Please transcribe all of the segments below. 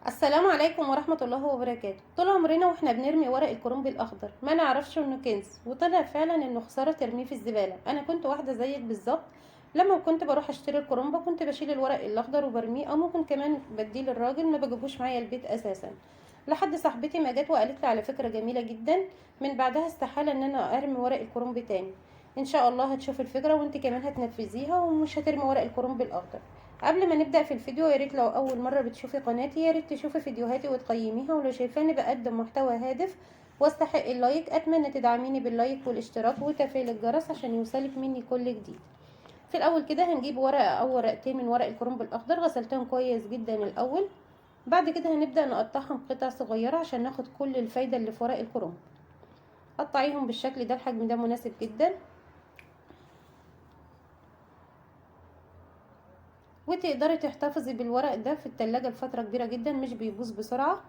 السلام عليكم ورحمة الله وبركاته. طول عمرنا واحنا بنرمي ورق الكرنب الاخضر ما نعرفش انه كنز، وطلع فعلا انه خسارة ترميه في الزبالة. انا كنت واحدة زيك بالظبط. لما كنت بروح اشتري الكرنبة كنت بشيل الورق الاخضر وبرميه، او ممكن كمان بديه للراجل، ما بجيبوش معايا البيت اساسا. لحد صاحبتي ما جت وقالت لي على فكرة جميلة جدا. من بعدها استحالة ان انا ارمي ورق الكرنب تاني. ان شاء الله هتشوفي الفكرة وانت كمان هتنفذيها ومش هترمي ورق الكرنب الاخضر. قبل ما نبدأ في الفيديو، يا ريت لو اول مرة بتشوفي قناتي يا ريت تشوفي فيديوهاتي وتقيميها، ولو شايفاني بقدم محتوى هادف واستحق اللايك اتمنى تدعميني باللايك والاشتراك وتفعيل الجرس عشان يوصلك مني كل جديد. في الاول كده هنجيب ورقة او ورقتين من ورق الكرنب الاخضر، غسلتهم كويس جدا الاول. بعد كده هنبدأ نقطعهم قطع صغيرة عشان ناخد كل الفايدة اللي في ورق الكرنب. قطعيهم بالشكل ده، الحجم ده مناسب جدا. وتقدري تحتفظي بالورق ده في التلاجة لفترة كبيرة جدا، مش بيبوظ بسرعة.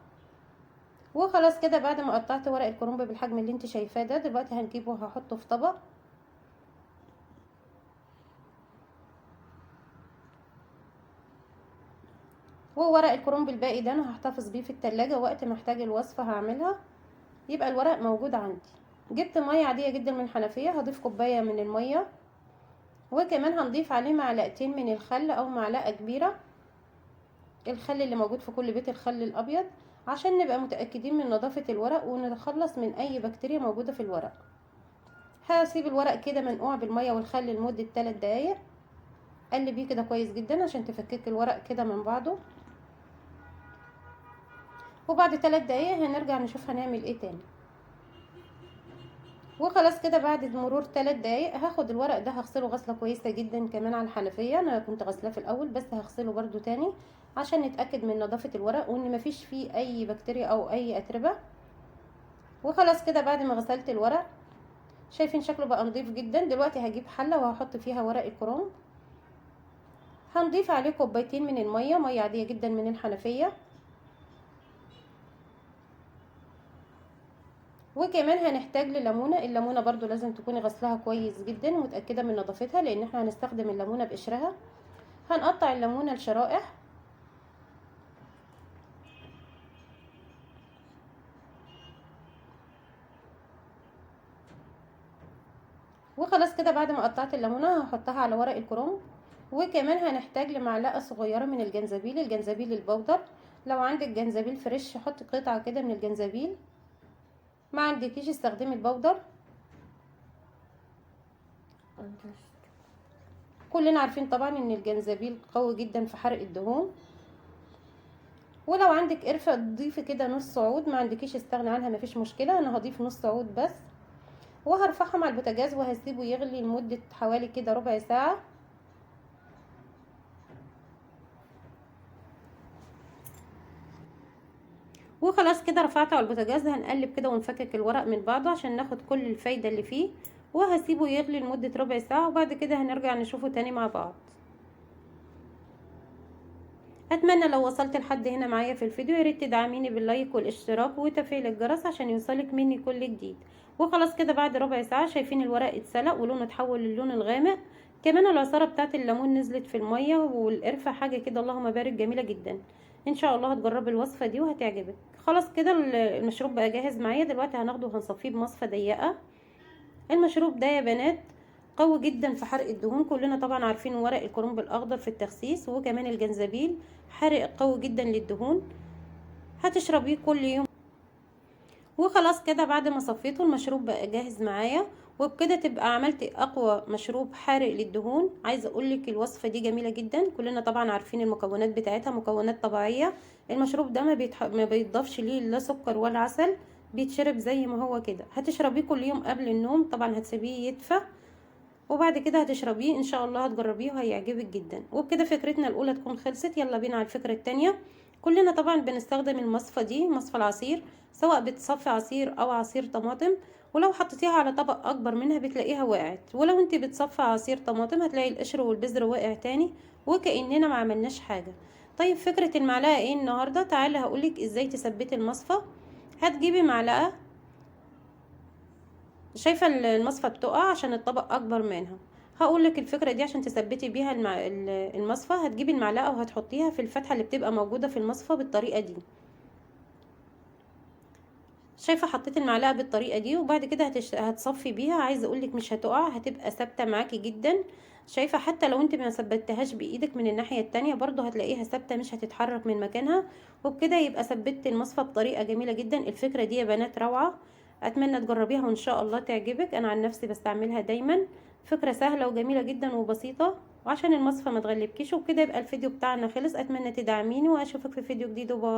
وخلاص كده بعد ما قطعت ورق الكرنب بالحجم اللي انت شايفاه ده، دلوقتي هنجيبه وهحطه في طبق. وورق الكرنب الباقي ده انا هحتفظ بيه في التلاجة، وقت ما احتاج الوصفة هعملها يبقى الورق موجود عندي. جبت مية عادية جدا من الحنفية، هضيف كوباية من المية، وكمان هنضيف عليه معلقتين من الخل او معلقة كبيرة. الخل اللي موجود في كل بيت، الخل الابيض، عشان نبقى متأكدين من نظافة الورق ونتخلص من اي بكتيريا موجودة في الورق. هسيب الورق كده منقوع بالمية والخل لمدة 3 دقايق. قلبيه كده كويس جدا عشان تفكك الورق كده من بعضه. وبعد 3 دقايق هنرجع نشوف هنعمل ايه تاني. وخلاص كده بعد مرور 3 دقايق هاخد الورق ده هغسله غسلة كويسة جدا كمان على الحنفية. انا كنت غسلاه في الاول بس هغسله برضو تاني عشان نتأكد من نظافة الورق وان مفيش فيه اي بكتيريا او اي اتربة. وخلاص كده بعد ما غسلت الورق، شايفين شكله بقى نضيف جدا. دلوقتي هجيب حلة وهحط فيها ورق الكرنب. هنضيف عليه كوبايتين من المية، مية عادية جدا من الحنفية. وكمان هنحتاج لليمونة. الليمونة برضو لازم تكوني غسلها كويس جدا ومتأكدة من نظافتها، لان احنا هنستخدم الليمونة بقشرها. هنقطع الليمونة لشرائح. وخلاص كده بعد ما قطعت الليمونة هحطها على ورق الكرنب. وكمان هنحتاج لمعلقة صغيرة من الجنزبيل، الجنزبيل البودر. لو عندك جنزبيل فريش حطي قطعة كده من الجنزبيل، ما عندكيش استخدمي البودر. كلنا عارفين طبعا ان الجنزبيل قوي جدا في حرق الدهون. ولو عندك قرفة تضيفي كده نص عود، ما عندكيش استغنى عنها مفيش مشكلة. انا هضيف نص عود بس. وهرفعهم على البوتاجاز وهسيبه يغلي لمدة حوالي كده ربع ساعة. وخلاص كده رفعته على البوتاجاز. هنقلب كده ونفكك الورق من بعضه عشان ناخد كل الفايدة اللي فيه. وهسيبه يغلي لمدة ربع ساعة وبعد كده هنرجع نشوفه تاني مع بعض. اتمنى لو وصلت لحد هنا معايا في الفيديو ياريت تدعميني باللايك والاشتراك وتفعيل الجرس عشان يوصلك مني كل جديد. وخلاص كده بعد ربع ساعة شايفين الورق اتسلق ولونه اتحول للون الغامق. كمان العصارة بتاعت الليمون نزلت في المية والقرفة حاجة كده اللهم بارك جميلة جدا. ان شاء الله هتجربي الوصفة دي وهتعجبك. خلاص كده المشروب بقى جاهز معايا. دلوقتي هناخده وهنصفيه بمصفى ضيقة. المشروب ده يا بنات قوي جدا في حرق الدهون. كلنا طبعا عارفين ورق الكرنب الاخضر في التخسيس، وكمان الجنزبيل حارق قوي جدا للدهون. هتشربيه كل يوم. وخلاص كده بعد ما صفيته المشروب بقى جاهز معايا. وبكده تبقى عملت اقوى مشروب حارق للدهون. عايزه اقولك الوصفه دي جميله جدا. كلنا طبعا عارفين المكونات بتاعتها مكونات طبيعيه. المشروب ده ما بيتضافش ليه لا سكر ولا عسل، بيتشرب زي ما هو كده. هتشربيه كل يوم قبل النوم، طبعا هتسيبيه يدفى وبعد كده هتشربيه. ان شاء الله هتجربيه وهيعجبك جدا. وبكده فكرتنا الاولى تكون خلصت. يلا بينا على الفكرة التانية. كلنا طبعا بنستخدم المصفى دي، مصفى العصير، سواء بتصفي عصير او عصير طماطم. ولو حطيتيها على طبق اكبر منها بتلاقيها وقعت، ولو انت بتصفي عصير طماطم هتلاقي القشر والبذر واقع تاني وكأننا ما عملناش حاجة. طيب فكرة المعلقة ايه النهاردة؟ تعالي هقولك ازاي تثبتي المصفى. هتجيبي معلقة، شايفة المصفى بتقع عشان الطبق اكبر منها. هقولك الفكرة دي عشان تثبتي بيها المصفى. هتجيبي المعلقة وهتحطيها في الفتحة اللي بتبقى موجودة في المصفى بالطريقة دي. شايفه حطيت المعلقه بالطريقه دي، وبعد كده هتصفي بيها. عايزه اقولك مش هتقع، هتبقى ثابته معاكي جدا. شايفه حتى لو انت ما ثبتهاش بايدك من الناحيه التانية برضو هتلاقيها ثابته، مش هتتحرك من مكانها. وبكده يبقى ثبتت المصفى بطريقه جميله جدا. الفكره دي يا بنات روعه، اتمنى تجربيها وان شاء الله تعجبك. انا عن نفسي بستعملها دايما. فكره سهله وجميله جدا وبسيطه، وعشان المصفى ما تغلبكيش. وبكده يبقى الفيديو بتاعنا خلص. اتمنى تدعميني واشوفك في فيديو جديد. وباي.